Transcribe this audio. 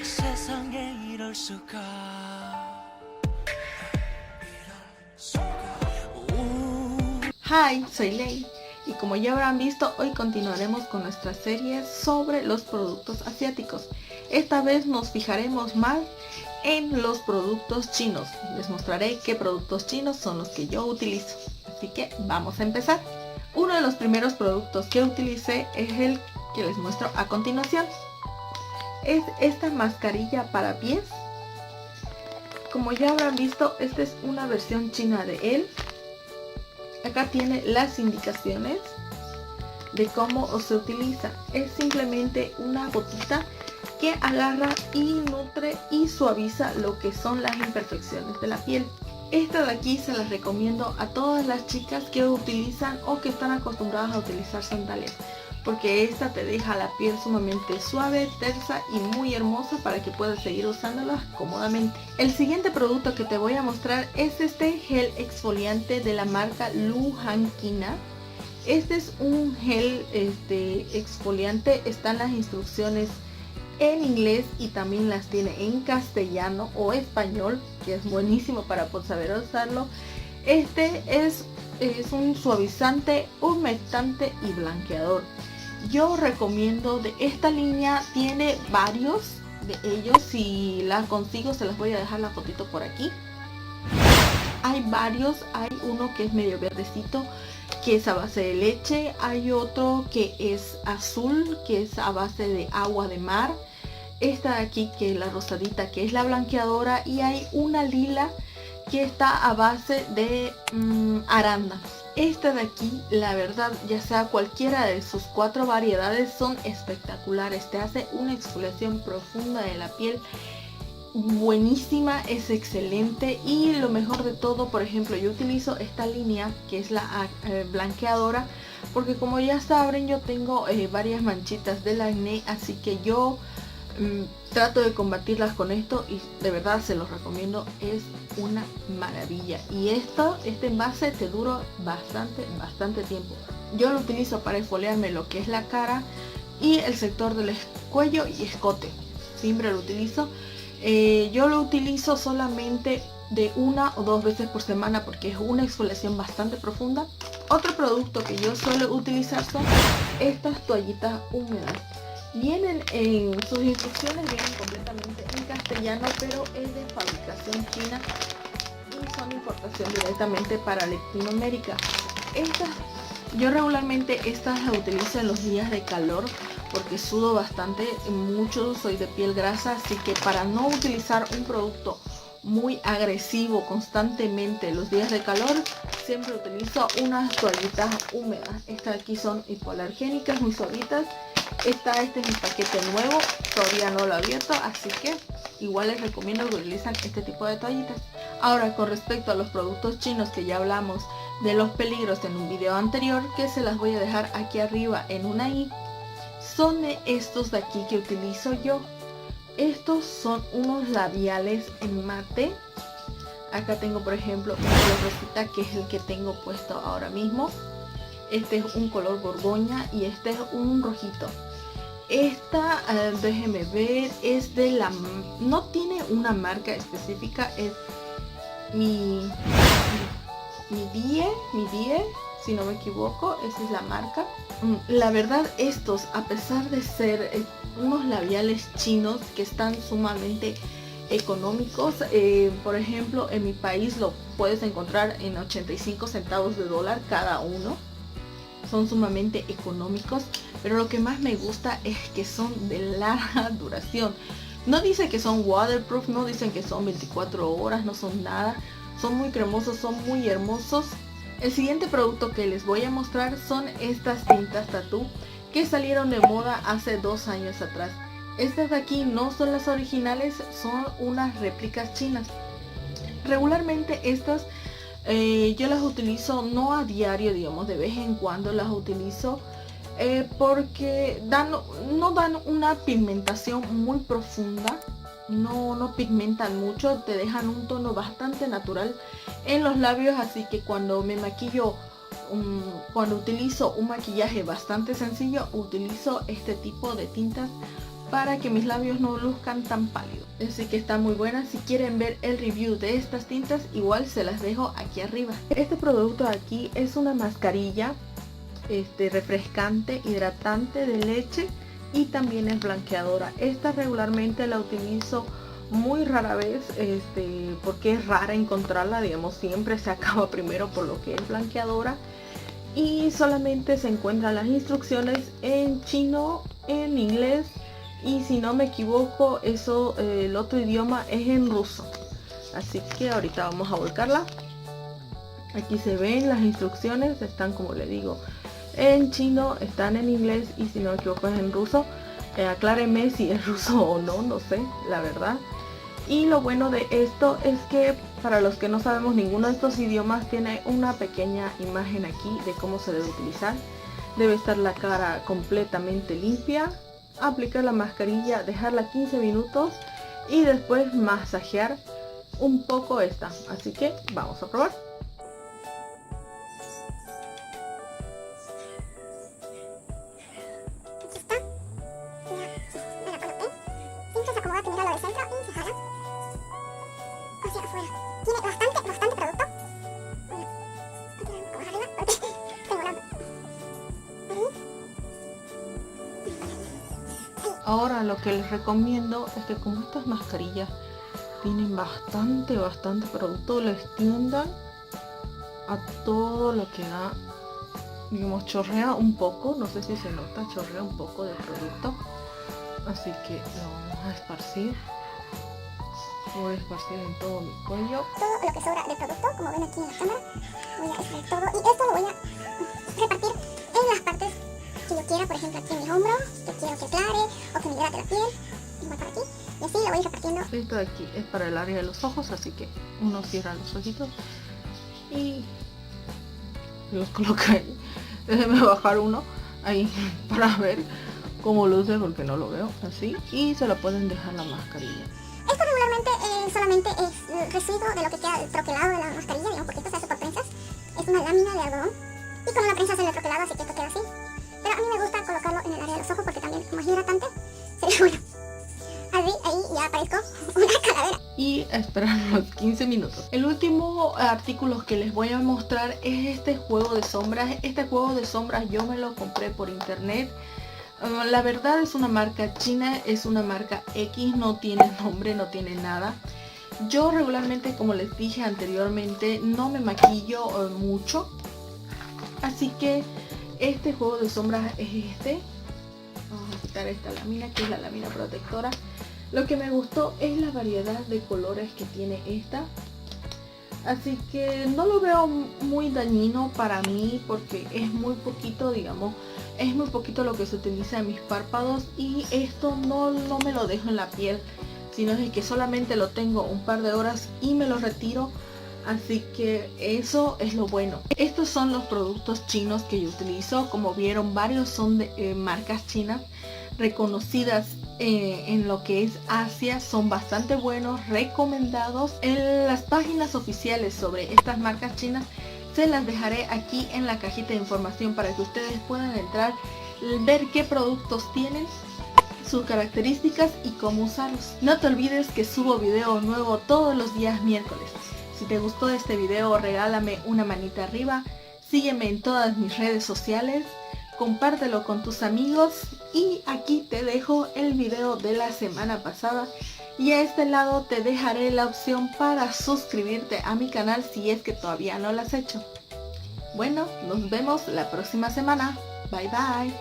세상에 이럴 수가. Hi, soy Lei y como ya habrán visto, hoy continuaremos con nuestra serie sobre los productos asiáticos. Esta vez nos fijaremos más en los productos chinos. Les mostraré qué productos chinos son los que yo utilizo. Así que vamos a empezar. Uno de los primeros productos que utilicé es el que les muestro a continuación. Es esta mascarilla para pies. Como ya habrán visto, esta es una versión china de él. Acá tiene las indicaciones de cómo se utiliza. Es simplemente una gotita que agarra y nutre y suaviza lo que son las imperfecciones de la piel. Esta de aquí se las recomiendo a todas las chicas que utilizan o que están acostumbradas a utilizar sandalias, porque esta te deja la piel sumamente suave, tersa y muy hermosa para que puedas seguir usándolas cómodamente. El siguiente producto que te voy a mostrar es este gel exfoliante de la marca Lujan Quina. Este es un gel exfoliante, están las instrucciones en inglés y también las tiene en castellano o español, que es buenísimo para poder saber usarlo. Este es un suavizante, humectante y blanqueador. Yo recomiendo de esta línea, tiene varios de ellos. Si las consigo se las voy a dejar la fotito por aquí. Hay varios, hay uno que es medio verdecito, que es a base de leche. Hay otro que es azul, que es a base de agua de mar. Esta de aquí, que es la rosadita, que es la blanqueadora. Y hay una lila que está a base de arándanos. Esta de aquí, la verdad, ya sea cualquiera de sus 4 variedades, son espectaculares. Te hace una exfoliación profunda de la piel buenísima, es excelente. Y lo mejor de todo, por ejemplo, yo utilizo esta línea que es la blanqueadora, porque como ya saben, yo tengo varias manchitas del acné, así que yo trato de combatirlas con esto y de verdad se los recomiendo, es una maravilla. Y este envase te dura bastante tiempo. Yo lo utilizo para exfoliarme lo que es la cara y el sector del cuello y escote, siempre lo utilizo. Yo lo utilizo solamente de 1 o 2 veces por semana porque es una exfoliación bastante profunda. Otro producto que yo suelo utilizar son estas toallitas húmedas. Vienen en sus instrucciones, vienen completamente en castellano, pero es de fabricación china y son importación directamente para Latinoamérica. Yo regularmente estas las utilizo en los días de calor porque sudo bastante, mucho, soy de piel grasa, así que para no utilizar un producto muy agresivo constantemente en los días de calor, siempre utilizo unas toallitas húmedas. Estas aquí son hipoalergénicas, muy suavitas. Este es mi paquete nuevo, todavía no lo he abierto, así que igual les recomiendo que utilicen este tipo de toallitas. Ahora, con respecto a los productos chinos, que ya hablamos de los peligros en un video anterior, que se las voy a dejar aquí arriba en una i, son estos de aquí que utilizo yo. Estos son unos labiales en mate. Acá tengo, por ejemplo, un color rosita, que es el que tengo puesto ahora mismo. Este es un color borgoña y este es un rojito. Esta, déjenme ver, es de la... no tiene una marca específica, es mi Die, si no me equivoco, esa es la marca. La verdad, estos, a pesar de ser unos labiales chinos que están sumamente económicos, por ejemplo, en mi país lo puedes encontrar en 85 centavos de dólar cada uno. Son sumamente económicos, pero lo que más me gusta es que son de larga duración. No dice que son waterproof, no dicen que son 24 horas, no son nada. Son muy cremosos, son muy hermosos. El siguiente producto que les voy a mostrar son estas tintas tatú que salieron de moda hace 2 años atrás. Estas de aquí no son las originales, son unas réplicas chinas. Regularmente estas yo las utilizo no a diario, digamos, de vez en cuando las utilizo porque no dan una pigmentación muy profunda, no pigmentan mucho, te dejan un tono bastante natural en los labios, así que cuando me maquillo, cuando utilizo un maquillaje bastante sencillo, utilizo este tipo de tintas para que mis labios no luzcan tan pálidos. Así que está muy buena. Si quieren ver el review de estas tintas, igual se las dejo aquí arriba. Este producto de aquí es una mascarilla refrescante, hidratante de leche y también es blanqueadora. Esta regularmente la utilizo muy rara vez, porque es rara encontrarla, digamos, siempre se acaba primero por lo que es blanqueadora. Y solamente se encuentran las instrucciones en chino, en inglés y si no me equivoco eso, el otro idioma es en ruso. Así que ahorita vamos a volcarla. Aquí se ven las instrucciones, están, como le digo, en chino, están en inglés y si no me equivoco es en ruso. Acláreme si es ruso o no, no sé, la verdad. Y lo bueno de esto es que para los que no sabemos ninguno de estos idiomas, tiene una pequeña imagen aquí de cómo se debe utilizar. Debe estar la cara completamente limpia, aplicar la mascarilla, dejarla 15 minutos y después masajear un poco esta. Así que vamos a probar. Tiene bastante producto. Ahora lo que les recomiendo es que como estas mascarillas tienen bastante producto, lo extiendan a todo lo que da, digamos, chorrea un poco, no sé si se nota, chorrea un poco de producto, así que lo vamos a esparcir. Voy a esparcir en todo mi cuello. Todo lo que sobra de producto, como ven aquí en la cámara, voy a esparcir todo y esto lo voy a repartir en las partes que yo quiera, por ejemplo aquí en mi hombro, que quiero que aclare o que me hidrate la piel, igual por aquí, y así lo voy repartiendo. Esto de aquí es para el área de los ojos, así que uno cierra los ojitos y los coloca ahí. Déjenme bajar uno ahí para ver cómo luce, porque no lo veo, así, y se lo pueden dejar la mascarilla. Esto regularmente solamente es residuo de lo que queda del troquelado de la mascarilla, digamos, porque esto se hace por prensas. Es una lámina de algodón y con una prensa se le troquelado, así que esto queda así. Pero a mí me gusta colocarlo en el área de los ojos porque también, como es hidratante, se ve bueno. Así, ahí ya parezco una calavera. Y esperar los 15 minutos. El último artículo que les voy a mostrar es este juego de sombras. Este juego de sombras yo me lo compré por internet. La verdad es una marca china, es una marca X, no tiene nombre, no tiene nada. Yo regularmente, como les dije anteriormente, no me maquillo mucho. Así que este juego de sombras es este. Vamos a quitar esta lámina, que es la lámina protectora. Lo que me gustó es la variedad de colores que tiene esta. Así que no lo veo muy dañino para mí porque es muy poquito, digamos, es muy poquito lo que se utiliza en mis párpados y esto no me lo dejo en la piel, sino es que solamente lo tengo un par de horas y me lo retiro. Así que eso es lo bueno. Estos son los productos chinos que yo utilizo. Como vieron, varios son de marcas chinas reconocidas en lo que es Asia, son bastante buenos, recomendados. En las páginas oficiales sobre estas marcas chinas se las dejaré aquí en la cajita de información para que ustedes puedan entrar, ver qué productos tienen, sus características y cómo usarlos. No te olvides que subo video nuevo todos los días miércoles. Si te gustó este video, regálame una manita arriba, sígueme en todas mis redes sociales, compártelo con tus amigos y aquí te dejo el video de la semana pasada y a este lado te dejaré la opción para suscribirte a mi canal si es que todavía no lo has hecho. Bueno, nos vemos la próxima semana. Bye bye.